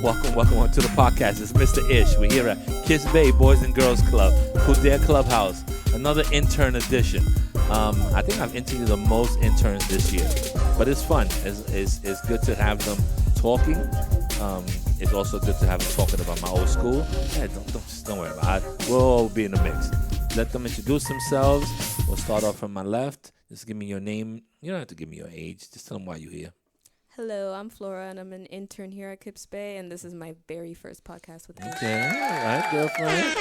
Welcome on to the podcast. It's Mr. Ish. We're here at Kiss Bay Boys and Girls Club, Kildare Clubhouse, another intern edition. I think I've interviewed the most interns this year, but it's fun. It's good to have them talking. It's also good to have them talking about my old school. Yeah, don't worry about it. We'll all be in the mix. Let them introduce themselves. We'll start off from my left. Just give me your name. You don't have to give me your age. Just tell them why you're here. Hello, I'm Flora, and I'm an intern here at KIPS Bay, and this is my very first podcast with you. Okay, all right, girlfriend.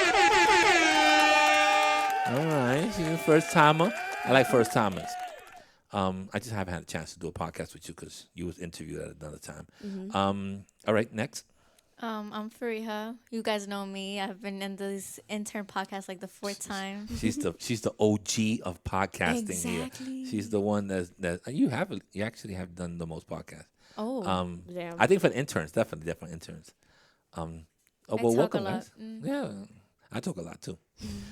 All right, she's a first timer. I like first timers. I just haven't had a chance to do a podcast with you because you was interviewed at another time. Mm-hmm. All right, next. I'm Fariha. You guys know me. I've been in this intern podcast like the fourth time. She's the OG of podcasting here. She's the one that you actually have done the most podcasts. Oh, damn. I think for interns, definitely interns. Welcome, guys. Yeah, I talk a lot too.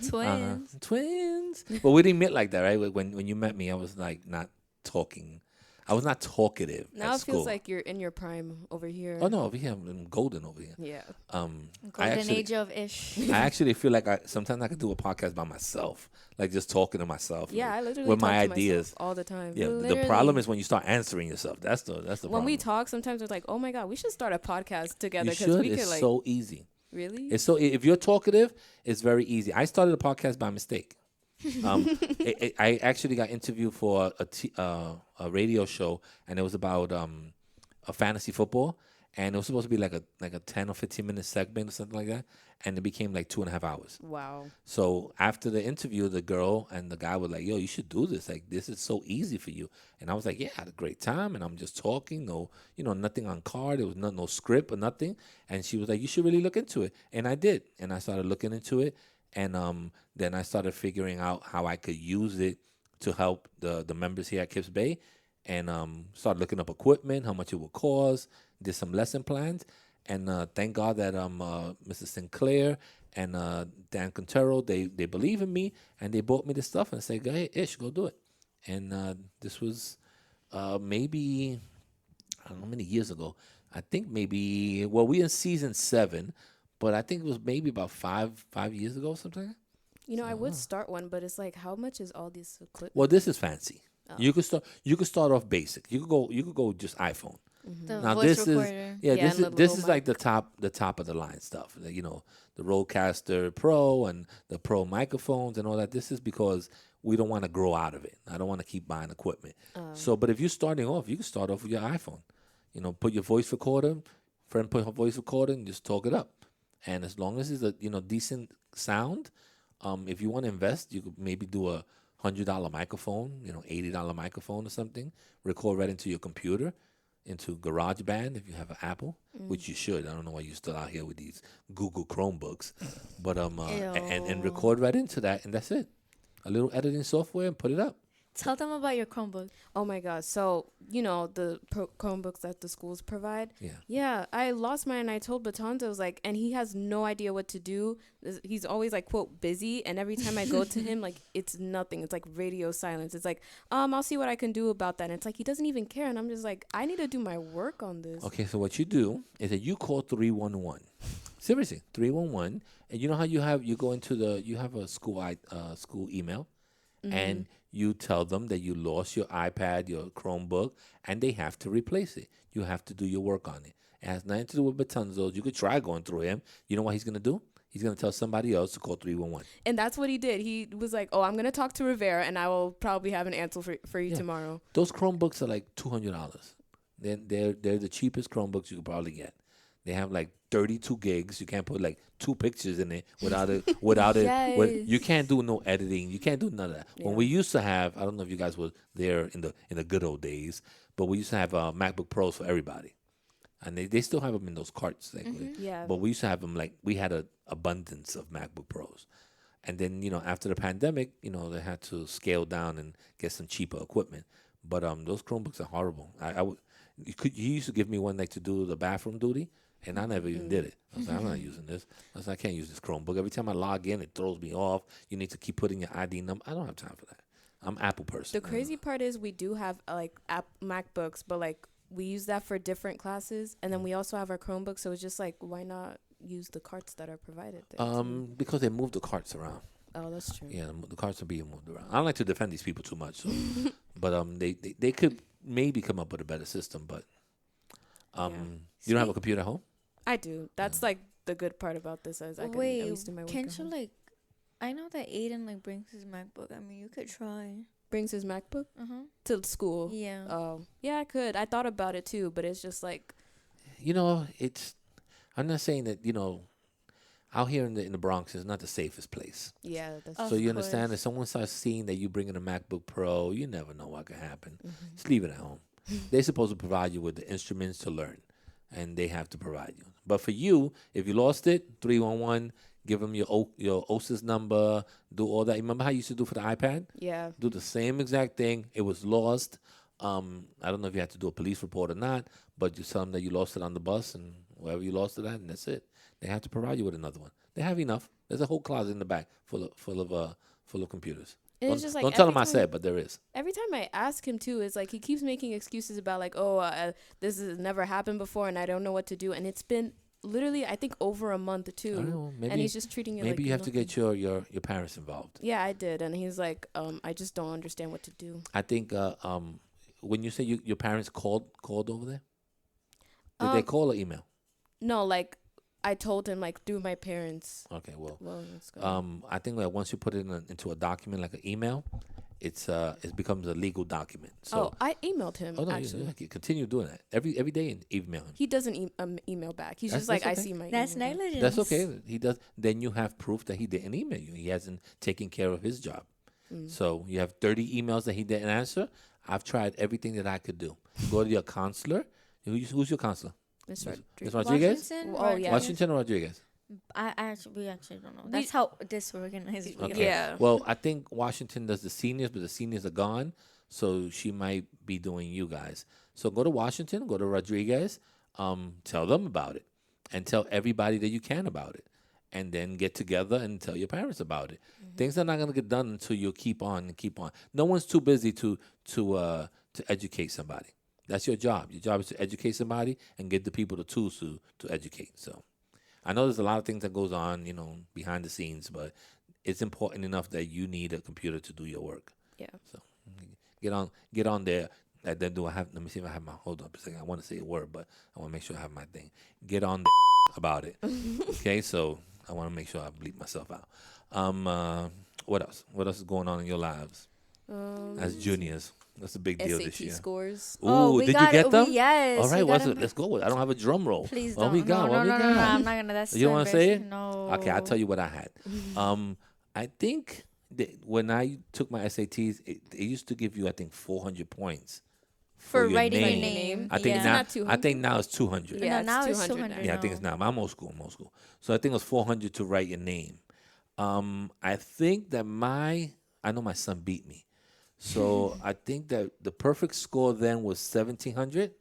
Twins. But we didn't meet like that, right? When you met me, I was like not talking. I was not talkative. Now it feels like you're in your prime over here. Oh no, over here I'm golden over here. Yeah. Golden age of Ish. I actually feel like sometimes I could do a podcast by myself, like just talking to myself. Yeah, I literally with talk my to ideas all the time. Yeah, the problem is when you start answering yourself. That's the problem. When we talk, sometimes it's like, oh my god, we should start a podcast together because we it's could like. So easy. Really? It's so if you're talkative, it's very easy. I started a podcast by mistake. I actually got interviewed for a radio show, and it was about a fantasy football, and it was supposed to be like a 10 or 15 minute segment or something like that, and it became like 2.5 hours. Wow. So after the interview, the girl and the guy were like, "Yo, you should do this. Like, this is so easy for you." And I was like, "Yeah, I had a great time, and I'm just talking. No, nothing on card. There was no script or nothing." And she was like, "You should really look into it." And I did, and I started looking into it. And then I started figuring out how I could use it to help the members here at KIPS Bay, and started looking up equipment, how much it would cost, did some lesson plans, and thank God that Mrs. Sinclair and Dan Quintero, they believe in me, and they bought me the stuff and said, "Hey, Ish, go do it." And this was maybe, I don't know how many years ago. I think we're in season 7. But I think it was maybe about five years ago or something. I would start one, but it's like, how much is all this equipment? Well, this is fancy. Oh. You could start off basic. You could go just iPhone. Mm-hmm. The voice recorder. This is like the top of the line stuff. Like, the Rodecaster Pro and the Pro microphones and all that. This is because we don't want to grow out of it. I don't want to keep buying equipment. But if you're starting off, you can start off with your iPhone. Put your voice recorder. Friend put her voice recorder and just talk it up. And as long as it's a decent sound, if you want to invest, you could maybe do a $100 microphone, $80 microphone or something. Record right into your computer, into GarageBand if you have an Apple, which you should. I don't know why you're still out here with these Google Chromebooks, but and record right into that, and that's it. A little editing software and put it up. Tell them about your Chromebook. Oh my God. So, the Chromebooks that the schools provide. Yeah. Yeah. I lost mine and I told Batonzo, I was like, and he has no idea what to do. He's always like, quote, busy. And every time I go to him, like, it's nothing. It's like radio silence. It's like, I'll see what I can do about that. And it's like, he doesn't even care. And I'm just like, I need to do my work on this. Okay. So what you do is that you call 311. Seriously, 311. And you know how you have a school email. Mm-hmm. And you tell them that you lost your iPad, your Chromebook, and they have to replace it. You have to do your work on it. It has nothing to do with Batonzo. You could try going through him. You know what he's going to do? He's going to tell somebody else to call 311. And that's what he did. He was like, I'm going to talk to Rivera, and I will probably have an answer for you tomorrow. Those Chromebooks are like $200. They're the cheapest Chromebooks you could probably get. They have like 32 gigs. You can't put like 2 pictures in it without it. Yes. You can't do no editing. You can't do none of that. Yeah. When we used to have, I don't know if you guys were there in the good old days, but we used to have MacBook Pros for everybody, and they still have them in those carts. Mm-hmm. Yeah. But we used to have them we had an abundance of MacBook Pros, and then after the pandemic, they had to scale down and get some cheaper equipment. But those Chromebooks are horrible. You used to give me one to do the bathroom duty. And I never even did it. I was like, I'm not using this. I was like, I can't use this Chromebook. Every time I log in, it throws me off. You need to keep putting your ID number. I don't have time for that. I'm Apple person. The crazy part is we do have MacBooks, but we use that for different classes, and then we also have our Chromebook. So it's just like, why not use the carts that are provided there? Because they move the carts around. Oh, that's true. Yeah, the carts are being moved around. I don't like to defend these people too much, so. But they could maybe come up with a better system, but you don't have a computer at home? I do. That's like the good part about this, is I can at least do my work. Can't you like? I know that Aiden like brings his MacBook. I mean, you could try. Brings his MacBook to school. Yeah. Oh, yeah, I could. I thought about it too, but it's just like, I'm not saying that out here in the Bronx is not the safest place. yeah, that's Of So you course. understand, if someone starts seeing that you bringing a MacBook Pro, you never know what could happen. Just leave it at home. They're supposed to provide you with the instruments to learn, and they have to provide you. But for you, if you lost it, 311, give them your OSIS number, do all that. Remember how you used to do for the iPad? yeah. Do the same exact thing. It was lost. I don't know if you had to do a police report or not, but you tell them that you lost it on the bus and wherever you lost it at, and that's it. They have to provide you with another one. They have enough. There's a whole closet in the back full of computers. And it's just like Don't tell every him I time- said, but there is. Every time I ask him too, it's like he keeps making excuses about like, this has never happened before, and I don't know what to do. And it's been literally, I think, over a month too. I don't know. Maybe and he's just treating it. maybe like you have to nothing. get your parents involved. Yeah, I did, and he's like, I just don't understand what to do. I think when you say your parents called over there, did they call or email? No, like I told him like through my parents. Okay, well, Let's go. I think that once you put it into a document like an email, it becomes a legal document. So, I emailed him actually. you continue doing that every day and email him. He doesn't email back. He's That's- just like, that's I okay. see my. That's email back." negligence. That's okay. He does. Then you have proof that he didn't email you. He hasn't taken care of his job. So you have 30 emails that he didn't answer. I've tried everything that I could do. Go to your counselor. Who's your counselor? It's Miss Rodriguez? Washington. Oh, yeah. Washington or Rodriguez? We actually don't know. That's how disorganized we Okay. are. Yeah. Well, I think Washington does the seniors, but the seniors are gone. So she might be doing you guys. So go to Washington, go to Rodriguez, tell them about it, and tell everybody that you can about it. And then get together and tell your parents about it. Things are not going to get done until you keep on and keep on. No one's too busy to educate somebody. That's your job. Your job is to educate somebody and get the people the tools to educate. So I know there's a lot of things that goes on, behind the scenes, but it's important enough that you need a computer to do your work. Yeah. So get on there. Let me see if I have my, hold up a second. I want to say a word, but I want to make sure I have my thing. Get on the about it. Okay, so I want to make sure I bleep myself out. What else? What else is going on in your lives as juniors? That's a big deal SAT this year. scores. Ooh, we did got you get it. them? Yes. All right, we got them. let's go with it. I don't have a drum roll. Please What don't. we got? No, What we no, got? no, I'm not gonna. That's You don't want wanna say it? No. Okay, I'll tell you what I had. I think that when I took my SATs, it used to give you, I think, 400 points For your writing your name. name. I think Yeah. now, It's not I 200? think now it's 200. Yeah, No, now it's 200 200. Yeah, I think it's now. I'm old school. So I think it was 400 to write your name. I think that I know my son beat me. So I think that the perfect score then was 1,700.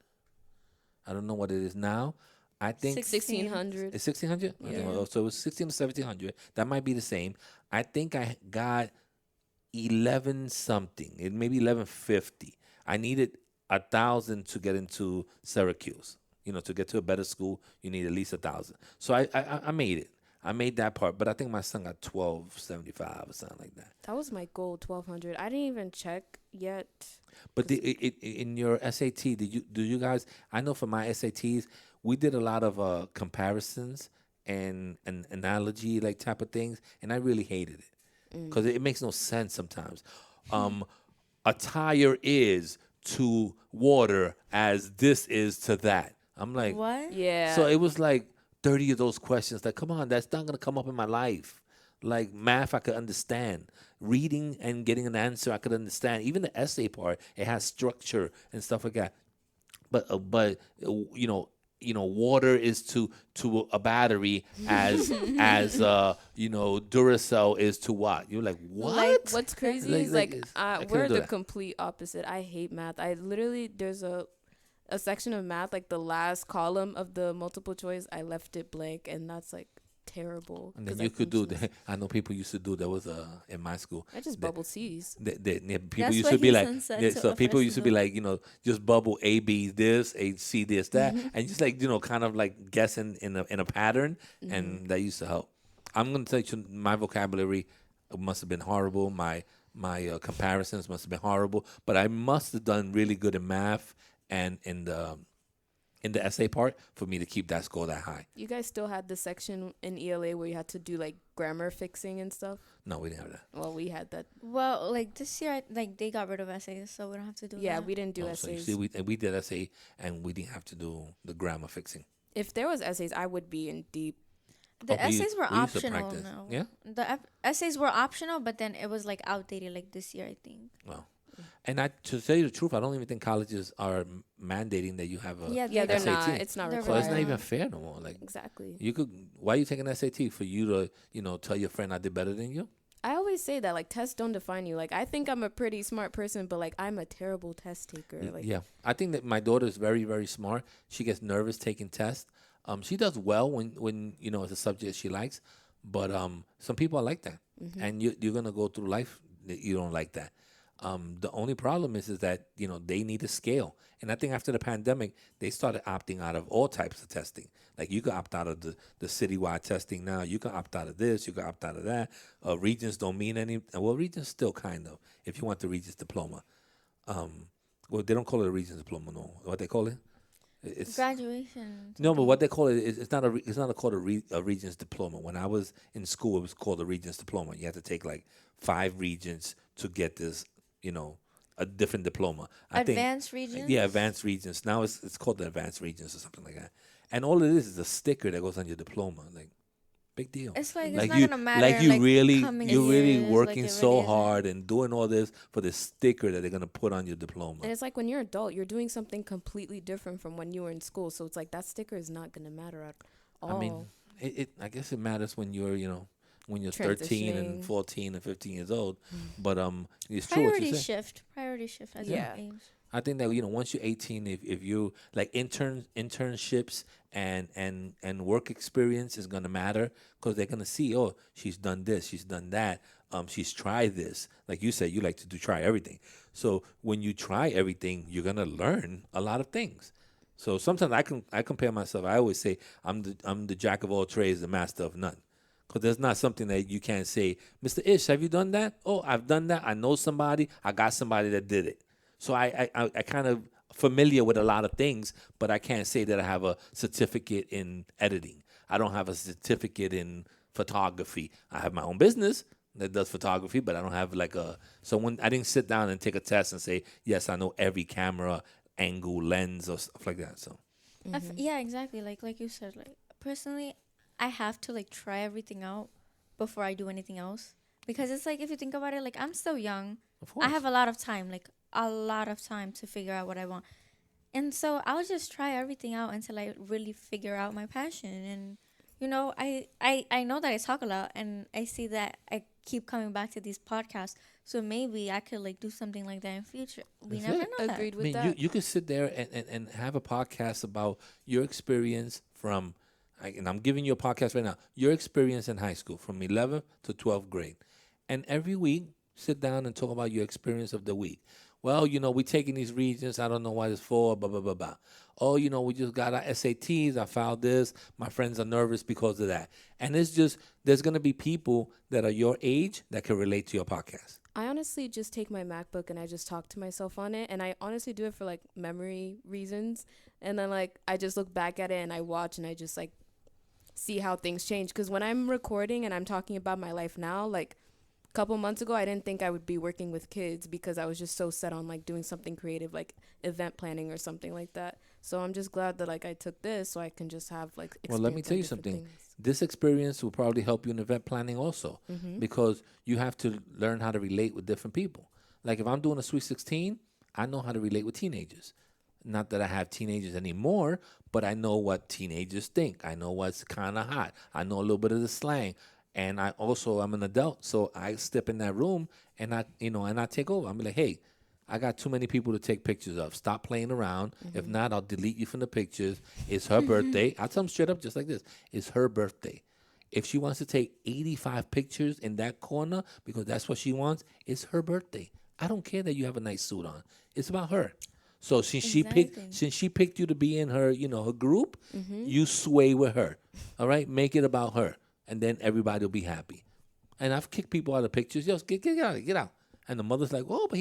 I don't know what it is now. I think 1600. it's 1,600. Yeah. So it was 16 to 1,700. That might be the same. I think I got 11 something. It maybe 1150. I needed 1,000 to get into Syracuse. To get to a better school, you need at least 1,000. So I made it. I made that part, but I think my son got 1,275 or something like that. That was my goal, 1200. I didn't even check yet. But in your SAT, do you guys? I know for my SATs, we did a lot of comparisons and analogy like type of things, and I really hated it because it makes no sense sometimes. A tire is to water as this is to that. I'm like, What? Yeah. so it was like 30 of those questions. Like, come on, that's not gonna come up in my life. Like math, I could understand. Reading and getting an answer, I could understand. Even the essay part, it has structure and stuff like that. But water is to a battery as Duracell is to what? You're like, what? Like, what's crazy is I couldn't we're do the that. complete opposite. I hate math. I literally, there's a section of math, like the last column of the multiple choice, I left it blank, and that's like terrible. And then 'Cause you I could think do she was- that. I know people used to do. There was in my school. I just That bubble C's. people That's used what to be like, Houston said so for people us to used to be do. like, just bubble A B this, A C this that, and just like kind of like guessing in a pattern, and that used to help. I'm gonna tell you, my vocabulary must have been horrible. My comparisons must have been horrible, but I must have done really good in math and in the essay part for me to keep that score that high. You guys still had the section in ELA where you had to do like grammar fixing and stuff. No, we didn't have that. Well, we had that. Well, like this year, like they got rid of essays, so we don't have to do Yeah, that. we didn't do Oh, so you essays. see, we did essay, and we didn't have to do the grammar fixing. If there was essays, I would be in deep. The Oh, essays were we used to optional practice. now. Yeah? The essays were optional, but then it was like outdated like this year, I think. Well, and to tell you the truth, I don't even think colleges are mandating that you have a Yeah, Yeah, they're SAT. not. It's not They're So it's required. not even fair no more. Like Exactly. you could, why are you taking SAT for you to tell your friend I did better than you? I always say that like tests don't define you. Like I think I'm a pretty smart person, but like I'm a terrible test taker. Like Yeah, I think that my daughter is very, very smart. She gets nervous taking tests. She does well when it's a subject she likes, but some people are like that, and you're gonna go through life that you don't like that. The only problem is that they need a scale, and I think after the pandemic they started opting out of all types of testing. Like you can opt out of the citywide testing now. You can opt out of this. You can opt out of that. Regions don't mean any. Well, regions still kind of. If you want the Regents diploma, well they don't call it a Regents diploma. No, what they call it? It's Graduation. no, but what they call it is it's not called a Regents diploma. When I was in school, it was called a Regents diploma. You had to take like 5 Regents to get this, a different diploma. Advanced regions? Yeah, advanced Regents. Now it's called the advanced Regents or something like that. And all it is a sticker that goes on your diploma. Like, big deal. It's like Like it's not you, gonna matter. like you really, coming you're really years, like working it so really isn't. hard and doing all this for this sticker that they're gonna put on your diploma. and it's like when you're adult, you're doing something completely different from when you were in school. So it's like that sticker is not gonna matter at all. I mean, I guess it matters when you're, when you're 13 and Transitioning. 14 and 15 years old. But it's true what you say. Priority shift as Yeah. you age. I think that once you're 18, if you like internships and work experience is gonna matter because they're gonna see, oh, she's done this, she's done that, she's tried this. Like you said, you like to try everything. So when you try everything, you're gonna learn a lot of things. So sometimes I compare myself. I always say I'm the jack of all trades, the master of none. Because there's not something that you can't say, Mr. Ish, have you done that? Oh, I've done that. I know somebody. I got somebody that did it. So I kind of familiar with a lot of things, but I can't say that I have a certificate in editing. I don't have a certificate in photography. I have my own business that does photography, but I don't have so when I didn't sit down and take a test and say, yes, I know every camera angle, lens, or stuff like that. So Yeah, exactly. Like you said, like personally, I have to like try everything out before I do anything else because it's like if you think about it, like I'm still young. of course. I have a lot of time, like a lot of time to figure out what I want. And so I'll just try everything out until I really figure out my passion. And, I know that I talk a lot and I see that I keep coming back to these podcasts. So maybe I could like do something like that in future. We That's never it. know that. Agreed I with mean, that. you could sit there and have a podcast about your experience from, and I'm giving you a podcast right now, your experience in high school from 11th to 12th grade. And every week, sit down and talk about your experience of the week. Well, we taking these regions. I don't know what it's for, blah, blah, blah, blah. Oh, we just got our SATs. I filed this. My friends are nervous because of that. And it's just, there's going to be people that are your age that can relate to your podcast. I honestly just take my MacBook and I just talk to myself on it, and I honestly do it for like memory reasons. And then like I just look back at it and I watch and I just like see how things change. Because when I'm recording and I'm talking about my life now, like a couple months ago, I didn't think I would be working with kids because I was just so set on like doing something creative, like event planning or something like that. So I'm just glad that like I took this so I can just have like Well, let me experience tell on you different something. things. This experience will probably help you in event planning also Mm-hmm. because you have to learn how to relate with different people. Like if I'm doing a Sweet 16, I know how to relate with teenagers. Not that I have teenagers anymore, but I know what teenagers think. I know what's kind of hot. I know a little bit of the slang. And I'm an adult, so I step in that room and I take over. I'm like, hey, I got too many people to take pictures of. Stop playing around. If not, I'll delete you from the pictures. It's her birthday. I tell them straight up just like this. It's her birthday. If she wants to take 85 pictures in that corner because that's what she wants, it's her birthday. I don't care that you have a nice suit on. It's about her. So Exactly. since she picked you to be in her, her group, you sway with her. All right? Make it about her. And then everybody will be happy. And I've kicked people out of pictures. Yo, get out, get out. And the mother's like, oh, but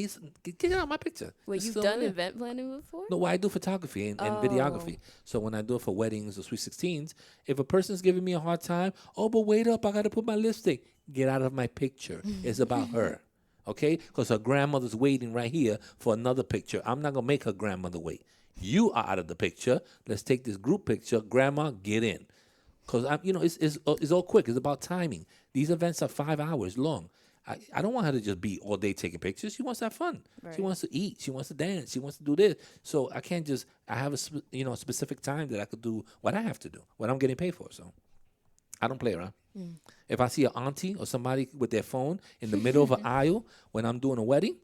get out of my picture. Wait, It's you've still done there. event planning before? No, well, I do photography and Oh. videography. So when I do it for weddings or sweet 16s, if a person's giving me a hard time, oh, but wait up, I got to put my lipstick. Get out of my picture. It's about her. Okay? Because her grandmother's waiting right here for another picture. I'm not going to make her grandmother wait. You are out of the picture. Let's take this group picture. Grandma, get in. Because it's all quick. It's about timing. These events are 5 hours long. I don't want her to just be all day taking pictures. She wants to have fun. She Right. wants to eat. She wants to dance. She wants to do this. So I can't just. I have a specific time that I could do what I have to do, what I'm getting paid for. So I don't play around. If I see an auntie or somebody with their phone in the middle of an aisle when I'm doing a wedding,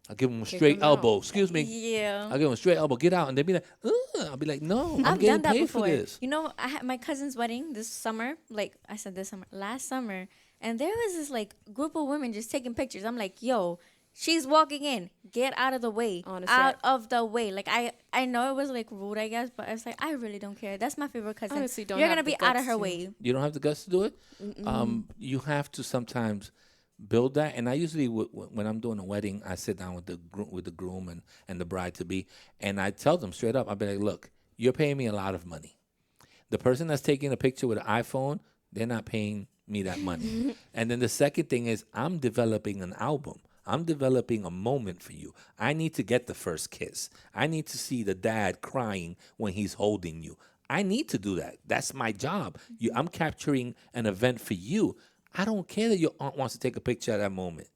I give them a Kick straight 'em out. elbow. Excuse me. Yeah. I give them a straight elbow. Get out, and they be like, ugh. I'll be like, no, I'm I've getting done that paid before. for this. You know, I had my cousin's wedding this summer. Like I said, this summer, last summer, and there was this like group of women just taking pictures. I'm like, yo, she's walking in. Get out of the way. Honestly, Out of the way. Like I know it was like rude, I guess, but it's like I really don't care. That's my favorite cousin. Honestly, don't You're have gonna the be out of guts her to. way. You don't have the guts to do it. You have to sometimes build that. And I usually, when I'm doing a wedding, I sit down with the groom and the bride to be, and I tell them straight up. I be like, look, you're paying me a lot of money. The person that's taking a picture with an iPhone, they're not paying me that money. And then the second thing is, I'm developing an album. I'm developing a moment for you. I need to get the first kiss. I need to see the dad crying when he's holding you. I need to do that. That's my job. I'm capturing an event for you. I don't care that your aunt wants to take a picture at that moment.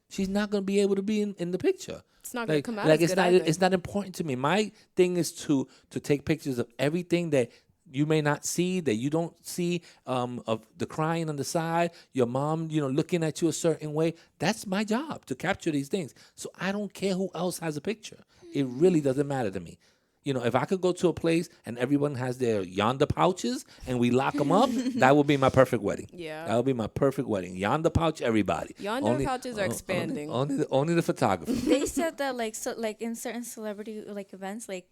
She's not going to be able to be in the picture. It's not gonna come out like as it's good not either. it's not important to me. My thing is to take pictures of everything that you may not see, that you don't see, of the crying on the side, your mom, looking at you a certain way. That's my job, to capture these things. So I don't care who else has a picture. It really doesn't matter to me. If I could go to a place and everyone has their yonder pouches and we lock them up, that would be my perfect wedding. Yeah. That would be my perfect wedding. Yonder pouch, everybody. Yonder pouches are expanding. Only the photographer. They said that like in certain celebrity like events, like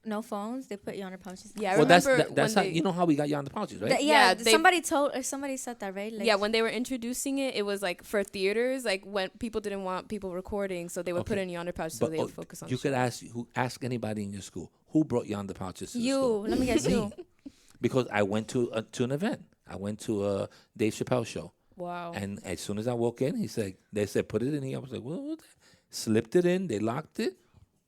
no phones, they put you on their pouches. Yeah, I Well, that's remember that's when how they, you know how we got yonder pouches, right? Yeah, Yeah, they- somebody said that, right? Like, yeah, when they were introducing it, it was like for theaters, like when people didn't want people recording, so they would put Okay. in yonder pouch so they would focus on. You could ask anybody in your school who brought yonder pouches to the school. let me guess you. Because I went to an event. I went to a Dave Chappelle show, Wow. and as soon as I walk in, they said put it in here. I was like, what? Slipped it in. They locked it.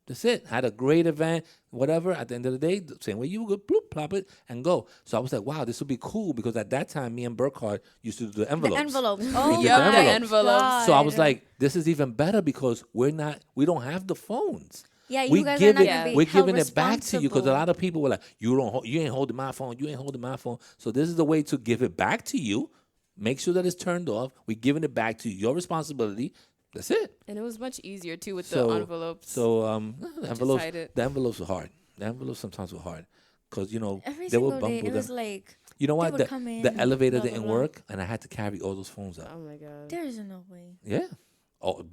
That's it. Had a great event, whatever. At the end of the day, the same way you would bloop, plop it, and go. So I was like, wow, this would be cool, because at that time, me and Burkhardt used to do the envelopes. The envelopes. We Oh, did Yep, the the envelopes. envelopes. So I was like, this is even better because we don't have the phones. Yeah, you We guys give are not it, gonna be we're held giving it back to you, because a responsible. lot of people were like, you ain't holding my phone, you ain't holding my phone. So this is the way to give it back to you. Make sure that it's turned off. We're giving it back to you. Your responsibility. That's it. And it was much easier too with So- the envelopes. So hide it. the envelopes were hard. The envelopes sometimes were hard, because Every they would single bump day, with it was them. like, You know they what? would come in, The elevator blah, blah, didn't blah. work, and I had to carry all those phones up. Oh my god. there's no way. Yeah. Oh,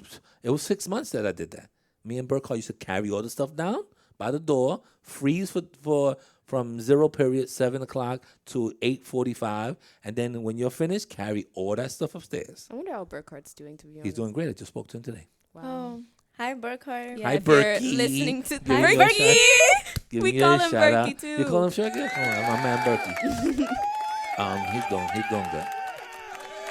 it was 6 months that I did that. Me and Burkhardt used to carry all the stuff down by the door, freeze for from 7:00 to 8:45, and then when you're finished, carry all that stuff upstairs. I wonder how Burkhardt's doing, to be honest. He's doing great. I just spoke to him today. Wow. Oh, hi, Burkhardt. Yeah, Hi, if you're Berkey. listening to Giving Hi, you a Berkey. Giving We you call a him shout Berkey out. too. You call him Shaggy? Oh, my man Berkey. He's doing good.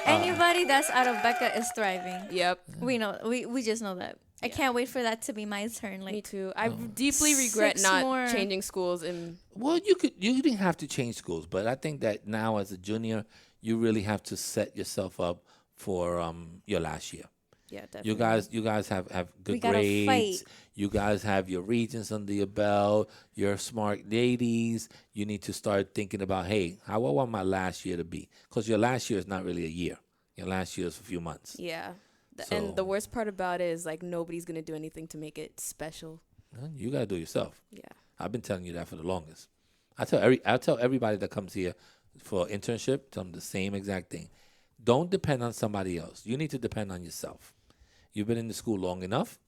Anybody that's out of Becca is thriving. Yep. We know. We just know that. I can't wait for that to be my turn. Me Like, too. I deeply regret 6 not more. changing schools and Well, you didn't have to change schools, but I think that now as a junior, you really have to set yourself up for your last year. yeah, definitely. You guys have good We gotta grades. fight. You guys have your regents under your belt. You're smart ladies. You need to start thinking about, hey, how I want my last year to be, because your last year is not really a year. Your last year is a few months. Yeah. So- And the worst part about it is like nobody's gonna do anything to make it special. You gotta do it yourself. Yeah. I've been telling you that for the longest. I tell everybody that comes here, for internship, tell them the same exact thing. Don't depend on somebody else. You need to depend on yourself. You've been in the school long enough.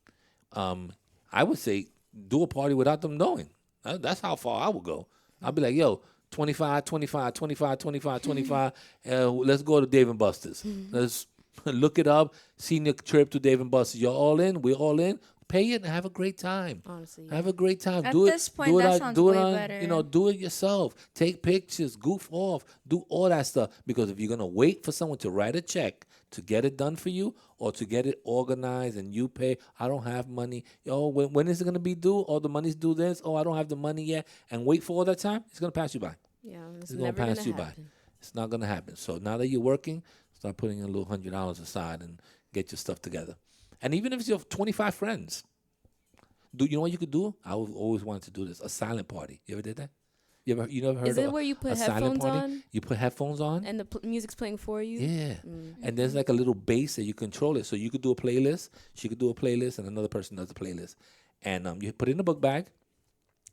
I would say do a party without them knowing. That's how far I would go. I'll be like, yo, 25, 25, 25, 25, 25. Let's go to Dave and Buster's. Let's look it up. Senior trip to Dave and Buster's. You're all in. We're all in. Pay it and have a great time. Honestly, Have a great time. At do it. this point, do it that on, sounds do it way on, better. do it yourself. Take pictures. Goof off. Do all that stuff. Because if you're gonna wait for someone to write a check to get it done for you or to get it organized and you pay, I don't have money. Yo, when is it gonna be due? Oh, the money's due this. Oh, I don't have the money yet. And wait for all that time. It's gonna pass you by. yeah, it's It's gonna never pass you by. happen. It's not gonna happen. So now that you're working, start putting a little $100 aside and get your stuff together. And even if you have 25 friends, you know what you could do? I always wanted to do this. A silent party. You ever did that? You never heard Is of it where you put a silent headphones party? on You put headphones on. and the music's playing for you? Yeah. And there's like a little bass that you control it. So you could do a playlist. She could do a playlist and another person does a playlist. And you put it in a book bag.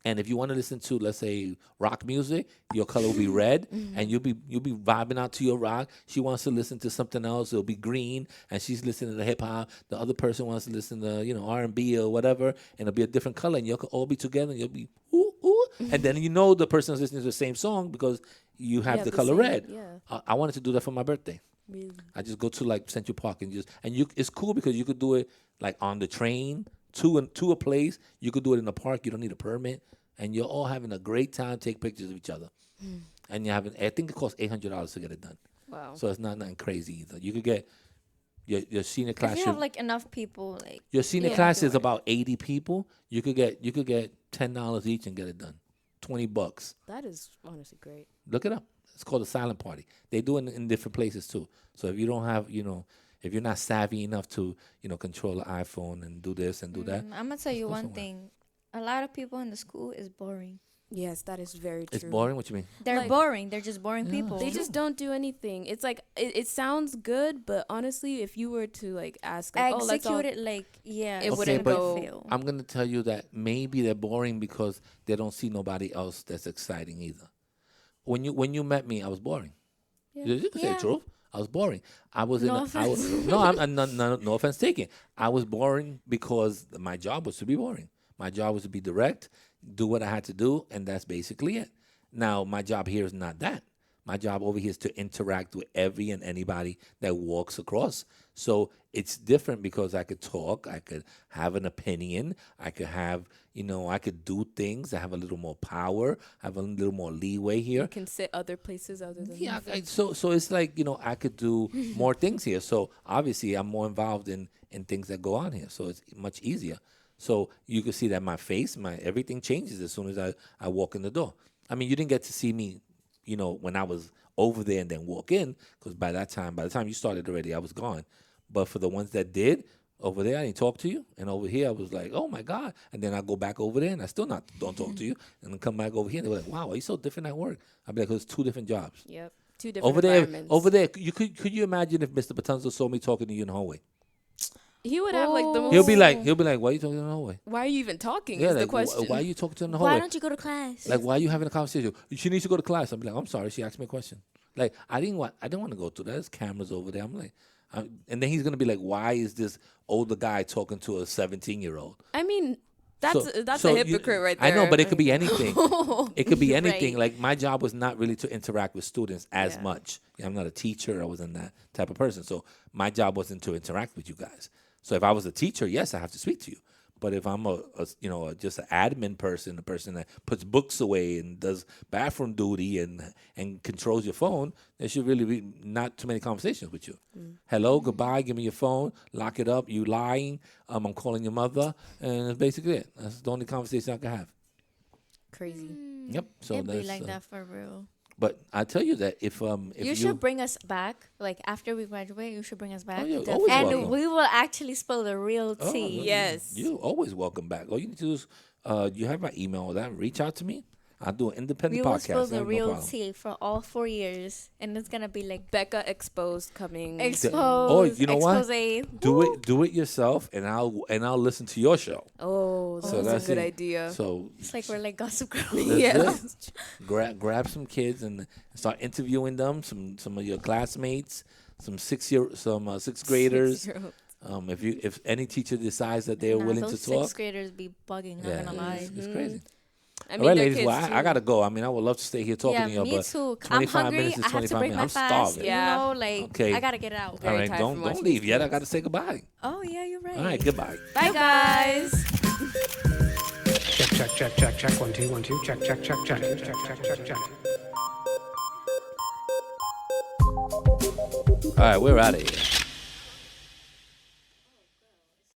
And if you want to listen to, let's say, rock music, your color will be red, and you'll be vibing out to your rock. She wants to listen to something else; it'll be green, and she's listening to hip hop. The other person wants to listen to R&B or whatever, and it'll be a different color, and you'll all be together, and you'll be ooh ooh, and then the person's listening to the same song because you have the color same- red. Yeah. I wanted to do that for my birthday. Really? I just go to like Central Park and it's cool because you could do it like on the train to a place. You could do it in the park. You don't need a permit, and you're all having a great time. Take pictures of each other, and you're having. I think it costs $800 to get it done. Wow. So it's not nothing crazy either. You could get your senior class. If you have like enough people, like Your senior yeah, class do is it. about 80 people. You could get $10 each and get it done. $20. That is honestly great. Look it up. It's called a silent party. They do it in different places too. So if you don't have, if you're not savvy enough to, control an iPhone and do this and do that, I'm gonna tell you go one somewhere. thing. A lot of people in the school is boring. Yes, that is very true. it's boring. What you mean? They're Like- boring. They're just boring people. They just don't do anything. It's like it sounds good, but honestly, if you were to like ask, like, let's all, execute it like It Okay, wouldn't but go. fail. I'm gonna tell you that maybe they're boring because they don't see nobody else that's exciting either. When you met me, I was boring. Yeah. You can say the Yeah. truth. I was boring. I was No I was, offense. no, I'm no offense taken. I was boring because my job was to be boring. My job was to be direct, do what I had to do, and that's basically it. Now, my job here is not that. My job over here is to interact with every and anybody that walks across. So it's different because I could talk, I could have an opinion, I could have, I could do things. I have a little more power, I have a little more leeway here. You can sit other places other than Yeah, so it's like I could do more things here. So obviously I'm more involved in things that go on here. So it's much easier. So you can see that my face, my everything changes as soon as I walk in the door. I mean, you didn't get to see me, when I was over there and then walk in, because by the time you started already, I was gone. But for the ones that did over there, I didn't talk to you, and over here I was like, oh my God, and then I go back over there and I still don't talk to you, and then come back over here and they were like, wow, are you so different at work? I'd be like, 'cause it's two different jobs. Yep. Two different environments. Over there, could you imagine if Mr. Patanzo saw me talking to you in the hallway? He would have like the most. He'll be like, why are you talking in the hallway? Why are you even talking? Yeah, is like, the question. why are you talking to her in the hallway? Why don't you go to class? Like, why are you having a conversation? She needs to go to class. I'm like, I'm sorry. She asked me a question. Like, I didn't want to go through that. There's cameras over there. I'm like, and then he's gonna be like, why is this older guy talking to a 17-year-old? I mean, that's So a hypocrite right there. I know, but it could be anything. It could be anything. Right. Like, my job was not really to interact with students as Yeah. much. I'm not a teacher. I wasn't that type of person. So my job wasn't to interact with you guys. So if I was a teacher, yes, I have to speak to you. But if I'm just an admin person, a person that puts books away and does bathroom duty and controls your phone, there should really be not too many conversations with you. Hello, goodbye, give me your phone, lock it up, you lying, I'm calling your mother, and that's basically it. That's the only conversation I can have. Crazy. Yep. So It'd be that's like that for real. But I tell you that if You should bring us back. Like after we graduate, you should bring us back. yeah, always and welcome. we will actually spill the real Oh, tea. Yes. you always welcome back. All you need to do is you have my email or that. Reach out to me. I'll do an We independent will spill podcast. the No real problem. tea for all 4 years, and it's gonna be like Becca exposed coming. exposed. you know what? expose. Do it yourself, and I'll listen to your show. Oh, So that's a good it. idea. So It's like we're like Gossip Girl. that's Yeah. it. Grab some kids and start interviewing them. Some of your classmates, sixth graders. 6-year-old. If any teacher decides that they're Nah, willing those to talk, sixth graders be bugging. Not yeah, gonna lie. it's crazy. I All mean, right, they're ladies. kids Well, I too. gotta go. I mean, I would love to stay here talking Yeah, to you, me but too. I'm 25 hungry. minutes is I have to 25 break minutes. my I'm fast. starving. Yeah. You know, like Okay. I gotta get out. All Very right, tired don't from don't watching leave these yet. I kids. gotta say goodbye. Oh yeah, you're right. All right, goodbye. Bye, guys. Check. 1 2 1 2. Check. Check. All right, we're out of here.